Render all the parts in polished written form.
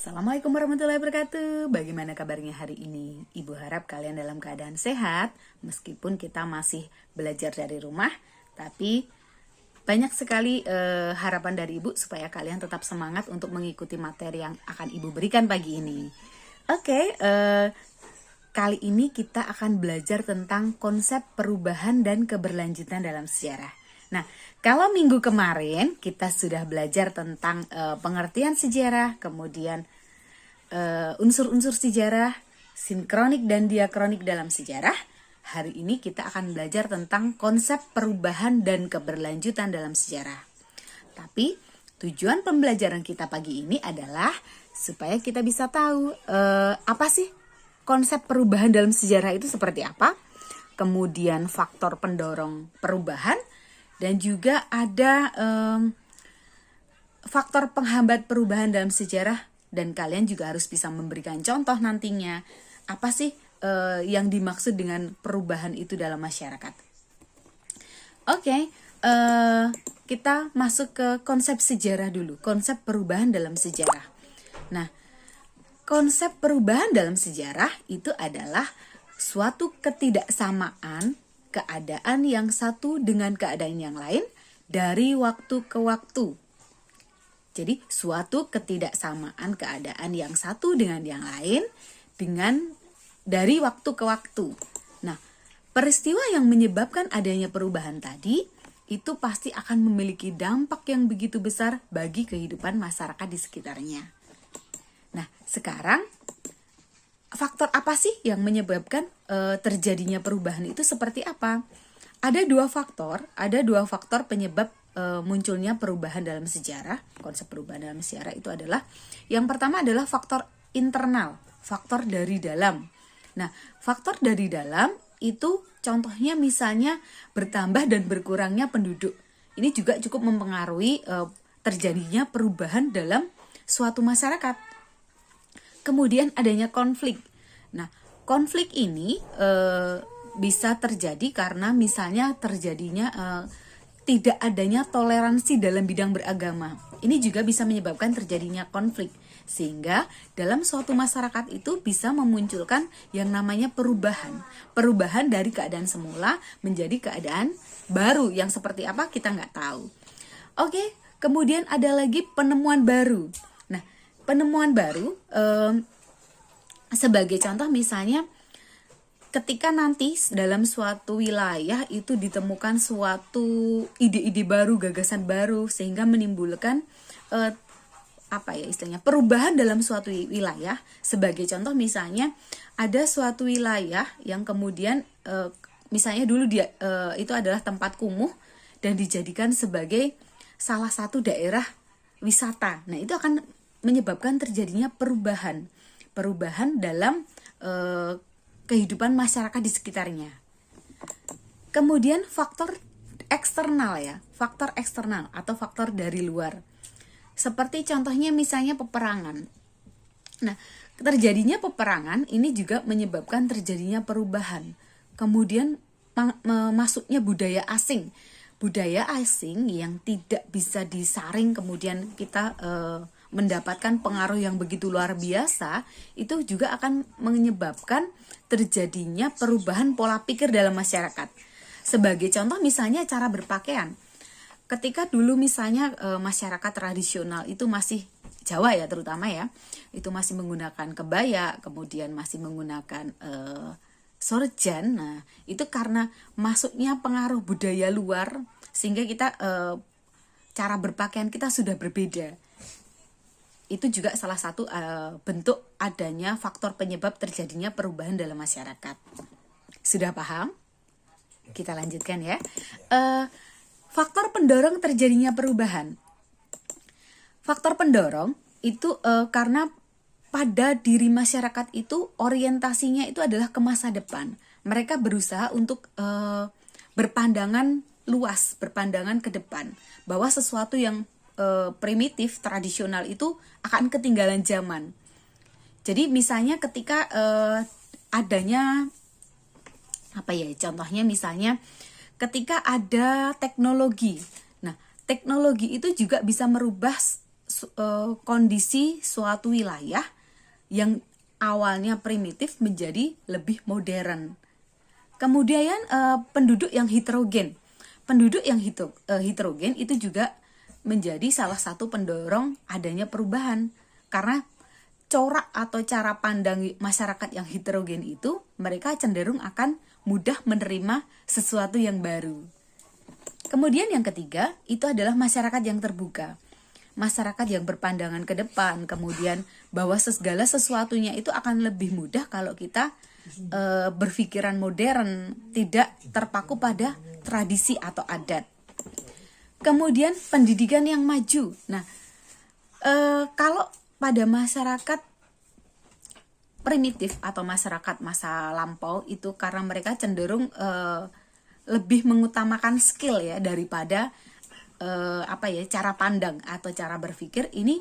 Assalamualaikum warahmatullahi wabarakatuh. Bagaimana kabarnya hari ini? Ibu harap kalian dalam keadaan sehat. Meskipun kita masih belajar dari rumah, tapi banyak sekali harapan dari ibu supaya kalian tetap semangat untuk mengikuti materi yang akan ibu berikan pagi ini. Oke, kali ini kita akan belajar tentang konsep perubahan dan keberlanjutan dalam sejarah. Nah, kalau minggu kemarin kita sudah belajar tentang pengertian sejarah, kemudian unsur-unsur sejarah, sinkronik dan diakronik dalam sejarah. Hari ini kita akan belajar tentang konsep perubahan dan keberlanjutan dalam sejarah. Tapi tujuan pembelajaran kita pagi ini adalah supaya kita bisa tahu apa sih konsep perubahan dalam sejarah itu seperti apa, kemudian faktor pendorong perubahan, dan juga ada faktor penghambat perubahan dalam sejarah. Dan kalian juga harus bisa memberikan contoh nantinya. Apa sih yang dimaksud dengan perubahan itu dalam masyarakat? Oke, kita masuk ke konsep sejarah dulu. Konsep perubahan dalam sejarah. Nah, konsep perubahan dalam sejarah itu adalah suatu ketidaksamaan keadaan yang satu dengan keadaan yang lain dari waktu ke waktu. Jadi suatu ketidaksamaan keadaan yang satu dengan yang lain dari waktu ke waktu. Nah, peristiwa yang menyebabkan adanya perubahan tadi itu pasti akan memiliki dampak yang begitu besar bagi kehidupan masyarakat di sekitarnya. Nah, sekarang faktor apa sih yang menyebabkan terjadinya perubahan itu seperti apa? Ada dua faktor penyebab munculnya perubahan dalam sejarah. Konsep perubahan dalam sejarah itu adalah, yang pertama adalah faktor internal, faktor dari dalam. Nah, faktor dari dalam itu contohnya misalnya bertambah dan berkurangnya penduduk. Ini juga cukup mempengaruhi terjadinya perubahan dalam suatu masyarakat. Kemudian adanya konflik. Nah, konflik ini bisa terjadi karena misalnya terjadinya tidak adanya toleransi dalam bidang beragama. Ini juga bisa menyebabkan terjadinya konflik. Sehingga dalam suatu masyarakat itu bisa memunculkan yang namanya perubahan. Perubahan dari keadaan semula menjadi keadaan baru. Yang seperti apa kita nggak tahu. Oke, kemudian ada lagi penemuan baru. Nah, penemuan baru sebagai contoh misalnya ketika nanti dalam suatu wilayah itu ditemukan suatu ide-ide baru, gagasan baru, sehingga menimbulkan perubahan dalam suatu wilayah. Sebagai contoh misalnya ada suatu wilayah yang kemudian misalnya dulu itu adalah tempat kumuh dan dijadikan sebagai salah satu daerah wisata. Nah, itu akan menyebabkan terjadinya perubahan dalam kehidupan masyarakat di sekitarnya. Kemudian faktor eksternal faktor eksternal atau faktor dari luar. Seperti contohnya misalnya peperangan. Nah, terjadinya peperangan ini juga menyebabkan terjadinya perubahan. Kemudian masuknya budaya asing. Budaya asing yang tidak bisa disaring, kemudian kita mendapatkan pengaruh yang begitu luar biasa, itu juga akan menyebabkan terjadinya perubahan pola pikir dalam masyarakat. Sebagai contoh misalnya cara berpakaian. Ketika dulu misalnya masyarakat tradisional itu masih Jawa terutama itu masih menggunakan kebaya, kemudian masih menggunakan sorjan. Nah, itu karena masuknya pengaruh budaya luar sehingga kita cara berpakaian kita sudah berbeda. Itu juga salah satu bentuk adanya faktor penyebab terjadinya perubahan dalam masyarakat. Sudah paham? Kita lanjutkan ya. Faktor pendorong terjadinya perubahan. Faktor pendorong itu karena pada diri masyarakat itu orientasinya itu adalah ke masa depan. Mereka berusaha untuk berpandangan luas, berpandangan ke depan. Bahwa sesuatu yang primitif, tradisional itu akan ketinggalan zaman. Jadi misalnya ketika adanya contohnya misalnya ketika ada teknologi. Nah, teknologi itu juga bisa merubah kondisi suatu wilayah yang awalnya primitif menjadi lebih modern. Kemudian penduduk yang heterogen. Penduduk yang heterogen itu juga menjadi salah satu pendorong adanya perubahan. Karena corak atau cara pandang masyarakat yang heterogen itu, mereka cenderung akan mudah menerima sesuatu yang baru. Kemudian yang ketiga, itu adalah masyarakat yang terbuka. Masyarakat yang berpandangan ke depan, kemudian bahwa segala sesuatunya itu akan lebih mudah kalau kita berpikiran modern, tidak terpaku pada tradisi atau adat. Kemudian pendidikan yang maju. Nah, kalau pada masyarakat primitif atau masyarakat masa lampau itu karena mereka cenderung lebih mengutamakan skill ya daripada cara pandang atau cara berpikir, ini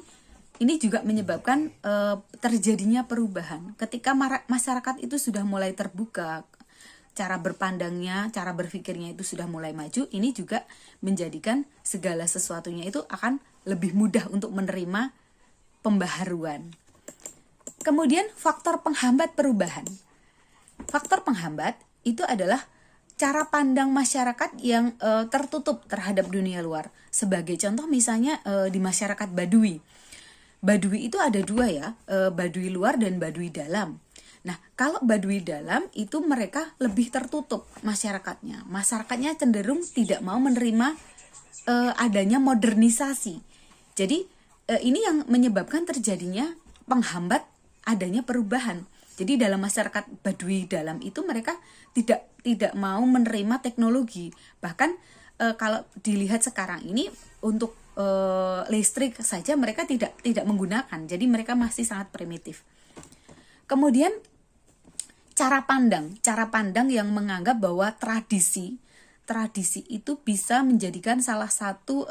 juga menyebabkan terjadinya perubahan. Ketika masyarakat itu sudah mulai terbuka, cara berpandangnya, cara berpikirnya itu sudah mulai maju, ini juga menjadikan segala sesuatunya itu akan lebih mudah untuk menerima pembaharuan. Kemudian faktor penghambat perubahan. Faktor penghambat itu adalah cara pandang masyarakat yang tertutup terhadap dunia luar. Sebagai contoh misalnya di masyarakat Baduy. Baduy itu ada dua ya, Baduy luar dan Baduy dalam. Nah, kalau Baduy dalam itu mereka lebih tertutup masyarakatnya. Masyarakatnya cenderung tidak mau menerima adanya modernisasi. Jadi ini yang menyebabkan terjadinya penghambat adanya perubahan. Jadi dalam masyarakat Baduy dalam itu mereka tidak mau menerima teknologi. Bahkan kalau dilihat sekarang ini untuk listrik saja mereka tidak menggunakan. Jadi mereka masih sangat primitif. Kemudian cara pandang yang menganggap bahwa tradisi itu bisa menjadikan salah satu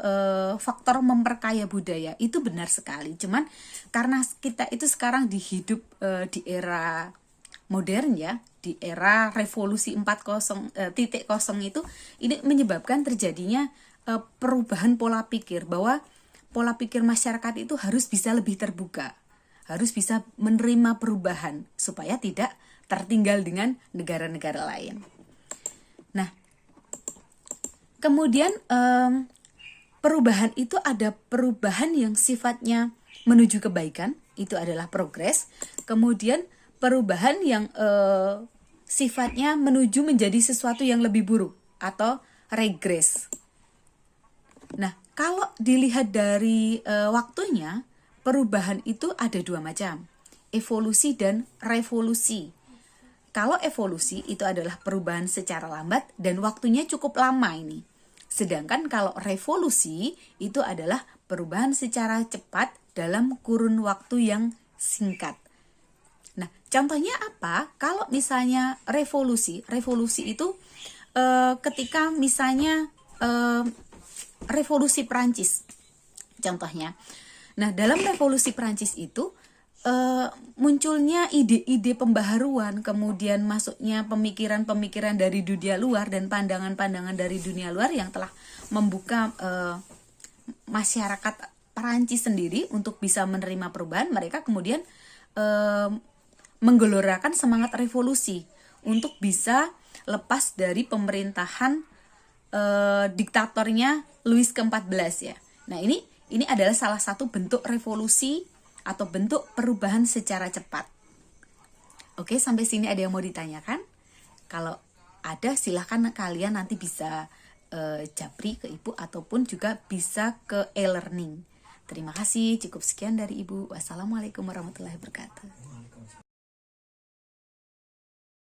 faktor memperkaya budaya. Itu benar sekali. Cuman karena kita itu sekarang hidup di era modern ya, di era revolusi 4.0 itu, ini menyebabkan terjadinya perubahan pola pikir, bahwa pola pikir masyarakat itu harus bisa lebih terbuka, harus bisa menerima perubahan supaya tidak tertinggal dengan negara-negara lain. Nah, kemudian perubahan itu ada perubahan yang sifatnya menuju kebaikan, itu adalah progres. Kemudian perubahan yang sifatnya menuju menjadi sesuatu yang lebih buruk atau regres. Nah, kalau dilihat dari waktunya, perubahan itu ada dua macam, evolusi dan revolusi. Kalau evolusi itu adalah perubahan secara lambat dan waktunya cukup lama ini. Sedangkan kalau revolusi itu adalah perubahan secara cepat dalam kurun waktu yang singkat. Nah, contohnya apa? Kalau misalnya revolusi itu ketika misalnya revolusi Prancis, contohnya. Nah, dalam revolusi Prancis itu munculnya ide-ide pembaharuan, kemudian masuknya pemikiran-pemikiran dari dunia luar dan pandangan-pandangan dari dunia luar yang telah membuka masyarakat Perancis sendiri untuk bisa menerima perubahan. Mereka kemudian menggelorakan semangat revolusi untuk bisa lepas dari pemerintahan diktatornya Louis ke-14 ya. Nah, ini adalah salah satu bentuk revolusi atau bentuk perubahan secara cepat. Oke, sampai sini ada yang mau ditanyakan? Kalau ada, silahkan kalian nanti bisa japri ke Ibu ataupun juga bisa ke e-learning. Terima kasih, cukup sekian dari Ibu. Wassalamualaikum warahmatullahi wabarakatuh.